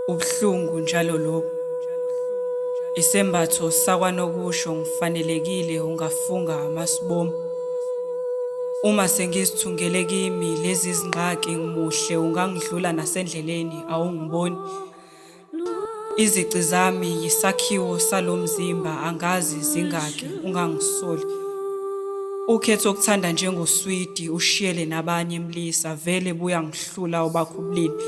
Ubuhlungu njalo lobu. Isembatho sakwanokusho ngifanelekile ungafunga amasibomu. Uma sengizithungele kimi lezi zingqaki ngimuhle ungangidlula nasendleleni awungiboni. Izici zami yisakhiwo salomzimba angazi zingaki ungangisoli. Ukhetho okuthanda njengoswidi ushiyele nabanye mlisa vele buya ngihlula ubakhubulini.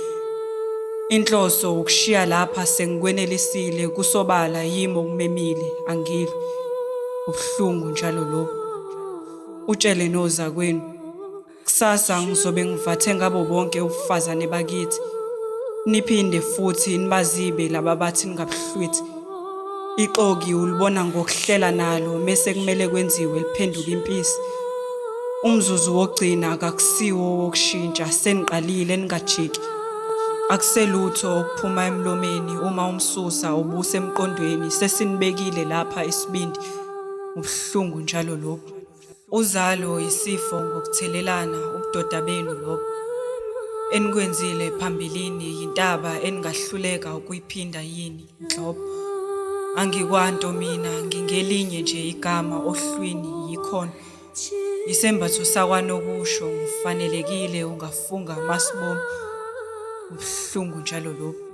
Inhloso ukushiya lapha sengikwenelisile kusobala yimo okumemile angilwi. Ubuhlungu njalo lobu. Utshele noza kwenu. Kusasa ngizobe ngivathe ngabo bonke ubufazane bakithi. Niphinde futhi nibazibe laba bathi ningabuhlwithi. Ixoki ulibona ngokuhlela nalo mase kumele kwenziwe liphenduka impisi. Umzuzu wokugcina akakusiwo wokushintsha seniqalile ningajiki. Akuselutho okuphuma emlomeni uma umsusa ubuse emqondweni sesinibekile lapha isibindi. Ubuhlungu njalo lobu. Uzalo isifo ngokuthelelana ubudoda benu lobo. Enikwenzile phambilini yintaba eningahluleka ukuyiphinda yini nhlobo. Angikwanto mina ngingelinye nje igama ohlwini yikhona. Isembatho sakwanokusho ngifanelekile ungafunga amasibomu. Ubuhlungu njalo lobu.